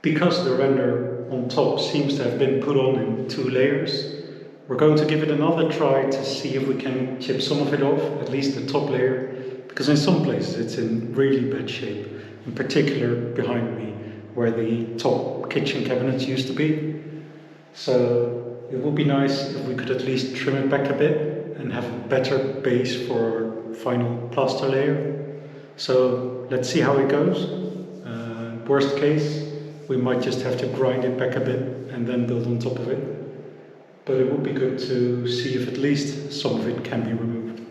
Because the render on top seems to have been put on in 2 layers, we're going to give it another try to see if we can chip some of it off, at least the top layer, because in some places it's in really bad shape, in particular behind me, where the top kitchen cabinets used to be. So it would be nice if we could at least trim it back a bit and have a better base for our final plaster layer. So let's see how it goes. Worst case, we might just have to grind it back a bit and then build on top of it. But it would be good to see if at least some of it can be removed.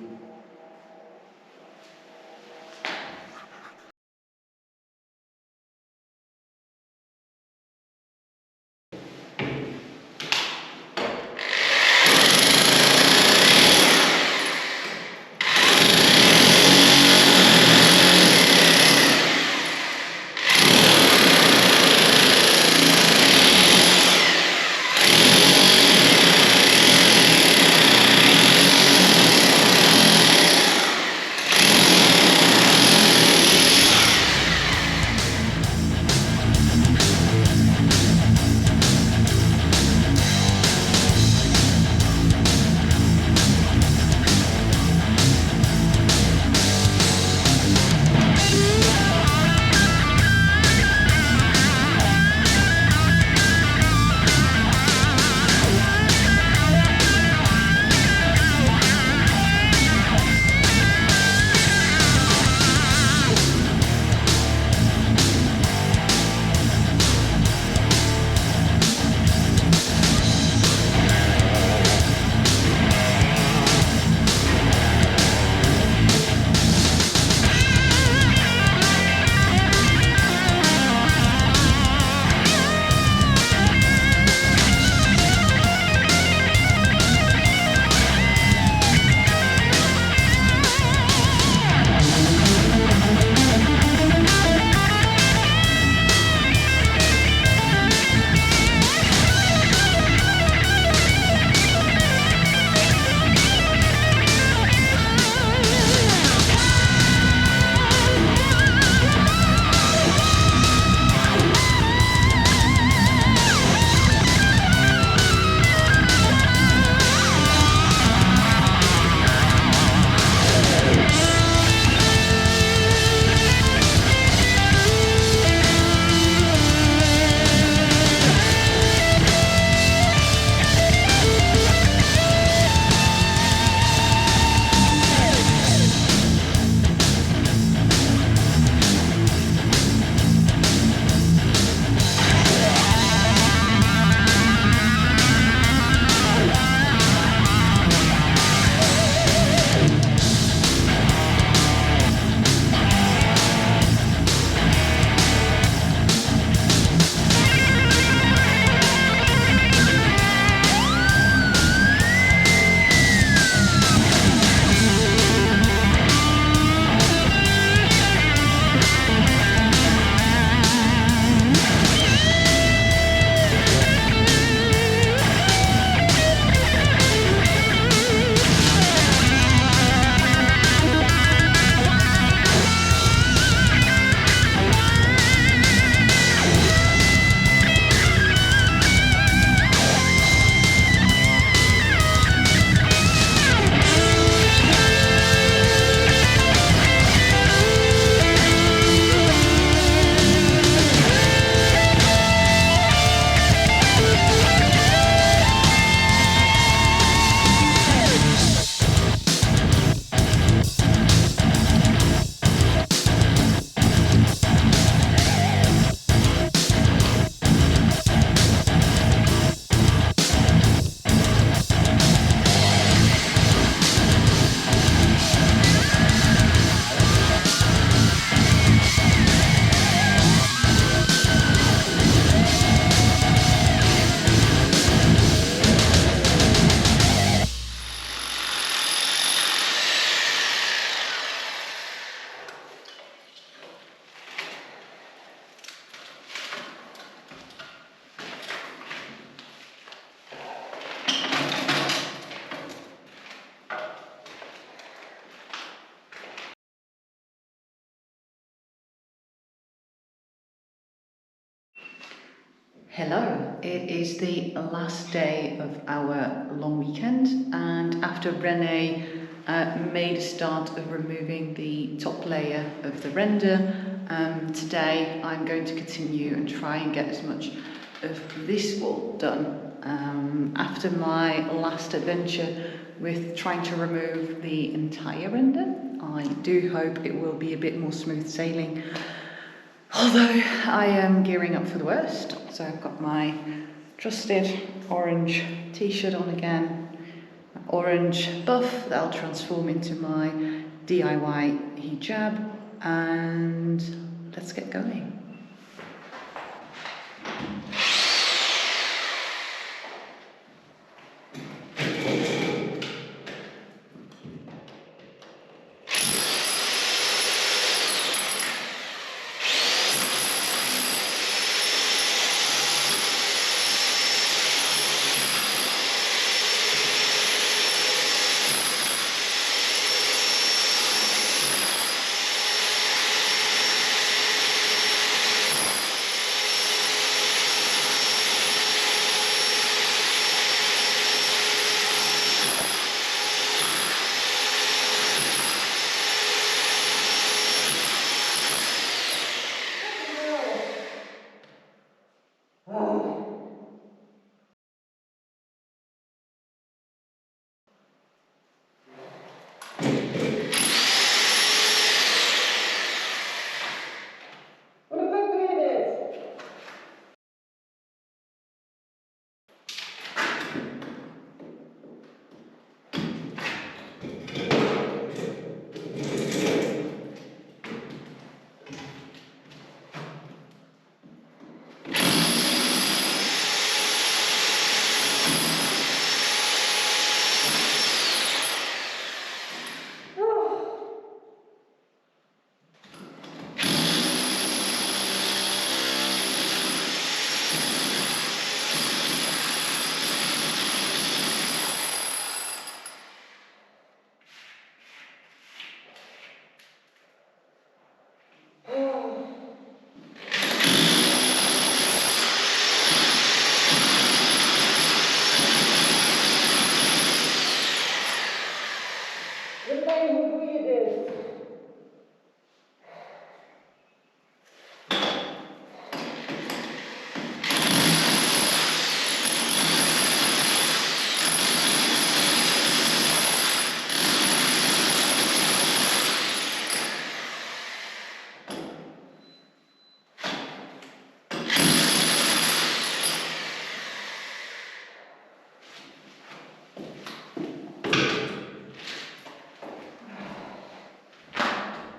Hello, it is the last day of our long weekend, and after Rene made a start of removing the top layer of the render, today I'm going to continue and try and get as much of this wall done. After my last adventure with trying to remove the entire render, I do hope it will be a bit more smooth sailing. Although I am gearing up for the worst, so I've got my trusted orange t-shirt on again, orange buff that I'll transform into my DIY hijab, and let's get going.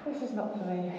This is not for me.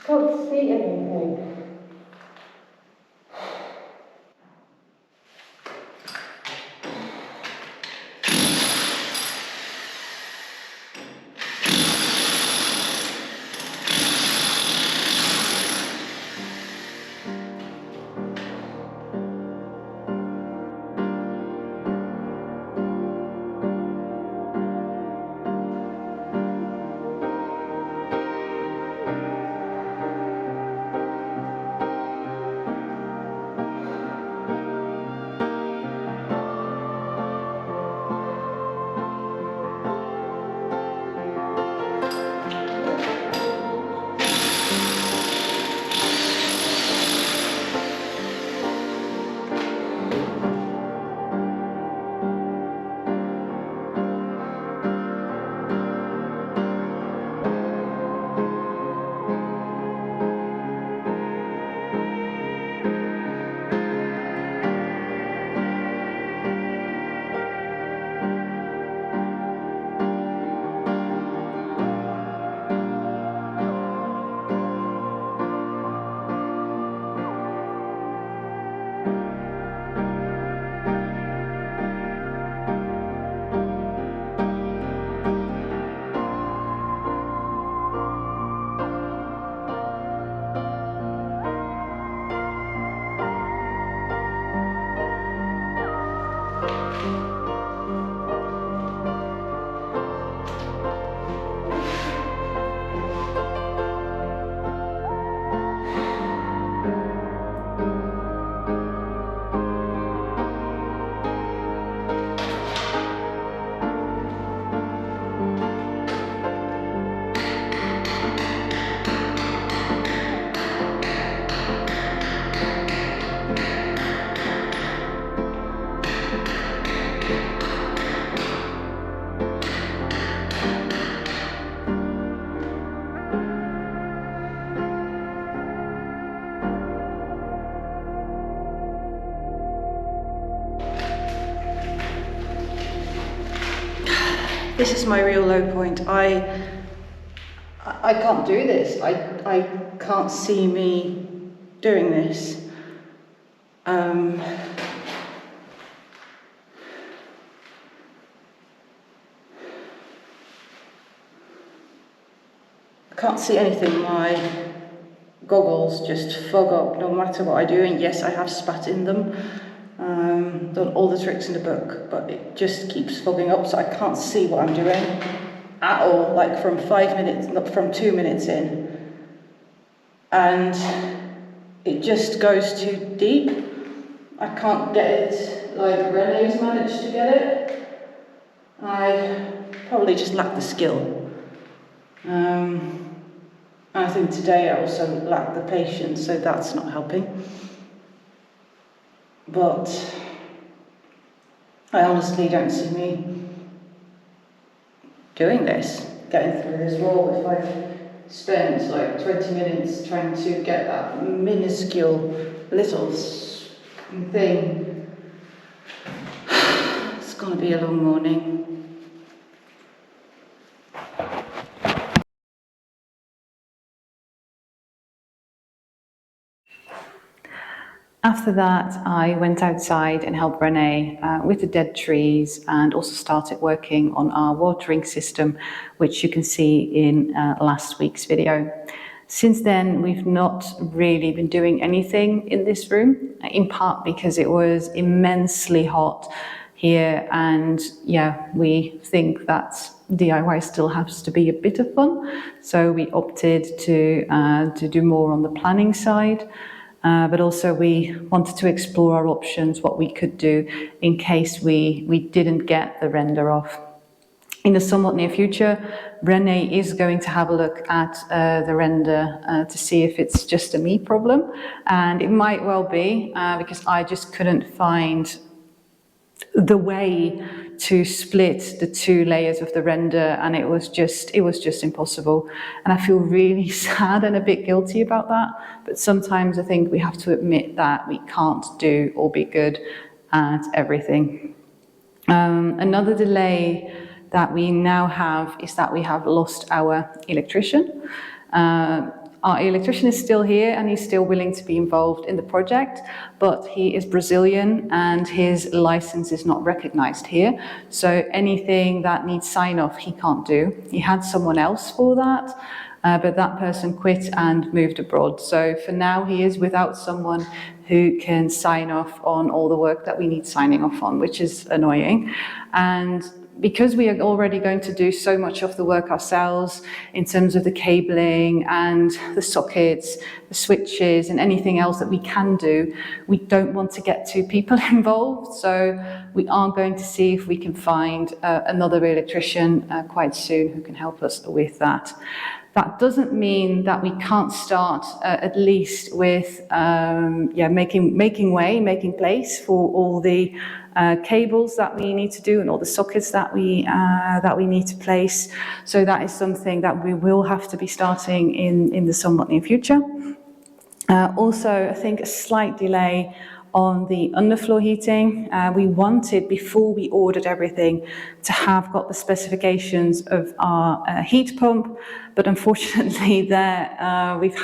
Can't see anything. This is my real low point. I can't do this. I can't see me doing this. I can't see anything. My goggles just fog up no matter what I do, and yes, I have spat in them. Done all the tricks in the book, but it just keeps fogging up, so I can't see what I'm doing at all, like from 5 minutes, not from 2 minutes in. And it just goes too deep. I can't get it like Rene's managed to get it. I probably just lack the skill. I think today I also lack the patience, so that's not helping. But I honestly don't see me doing this, getting through this role if I've spent like 20 minutes trying to get that minuscule little thing. It's gonna be a long morning. After that, I went outside and helped Renee with the dead trees, and also started working on our watering system, which you can see in last week's video. Since then, we've not really been doing anything in this room, in part because it was immensely hot here, and yeah, we think that DIY still has to be a bit of fun, so we opted to do more on the planning side. But also we wanted to explore our options, what we could do in case we didn't get the render off. In the somewhat near future, Renee is going to have a look at the render to see if it's just a me problem. And it might well be, because I just couldn't find the way to split the two layers of the render, and it was just impossible. And I feel really sad and a bit guilty about that, but sometimes I think we have to admit that we can't do or be good at everything. Another delay that we now have is that we have lost our electrician. Our electrician is still here and he's still willing to be involved in the project, but he is Brazilian and his license is not recognized here. So anything that needs sign off, he can't do. He had someone else for that, but that person quit and moved abroad. So for now, he is without someone who can sign off on all the work that we need signing off on, which is annoying. And because we are already going to do so much of the work ourselves in terms of the cabling and the sockets, the switches and anything else that we can do, we don't want to get two people involved. So we are going to see if we can find another electrician quite soon who can help us with that. That doesn't mean that we can't start at least with making place for all the cables that we need to do and all the sockets that we need to place. So that is something that we will have to be starting in the somewhat near future. Also, I think a slight delay on the underfloor heating. We wanted, before we ordered everything, to have got the specifications of our heat pump, but unfortunately there we've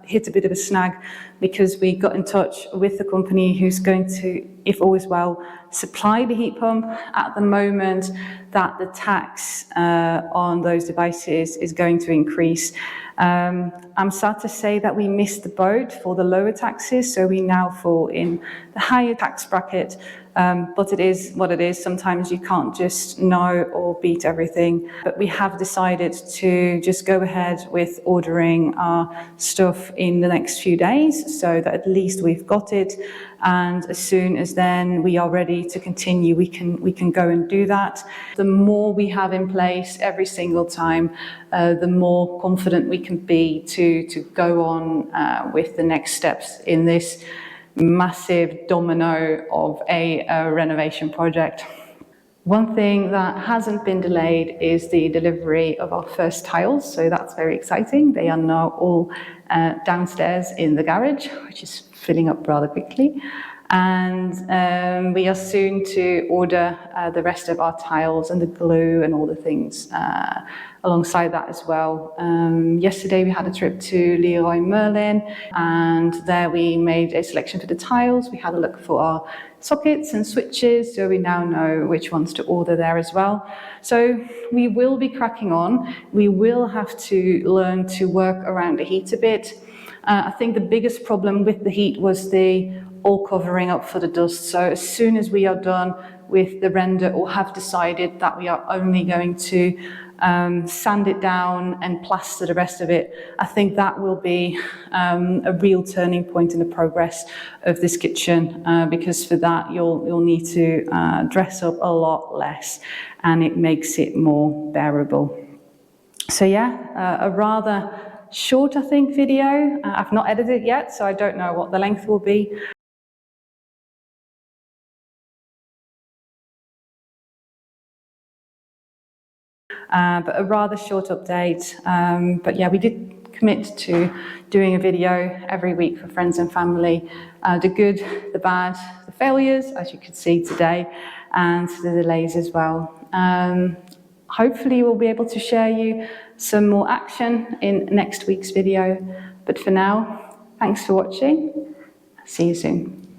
hit a bit of a snag because we got in touch with the company who's going to, if all is well, supply the heat pump. At the moment, that the tax on those devices is going to increase. I'm sad to say that we missed the boat for the lower taxes, so we now fall in the higher tax bracket, but it is what it is. Sometimes you can't just know or beat everything, but we have decided to just go ahead with ordering our stuff in the next few days so that at least we've got it, and as soon as then we are ready to continue, we can go and do that. The more we have in place every single time, the more confident we can be to go on with the next steps in this massive domino of a renovation project. One thing that hasn't been delayed is the delivery of our first tiles, so that's very exciting. They are now all downstairs in the garage, which is filling up rather quickly. And we are soon to order the rest of our tiles and the glue and all the things alongside that as well. Yesterday we had a trip to Leroy Merlin, and there we made a selection for the tiles. We had a look for our sockets and switches, so we now know which ones to order there as well. So we will be cracking on. We will have to learn to work around the heat a bit. I think the biggest problem with the heat was the all covering up for the dust. So as soon as we are done with the render or have decided that we are only going to sand it down and plaster the rest of it, I think that will be a real turning point in the progress of this kitchen, because for that you'll need to dress up a lot less, and it makes it more bearable. So yeah, a rather short, I think, video. I've not edited it yet, so I don't know what the length will be. But a rather short update. But yeah, we did commit to doing a video every week for friends and family. The good, the bad, the failures, as you can see today, and the delays as well. Hopefully we'll be able to share you some more action in next week's video. But for now, thanks for watching. See you soon.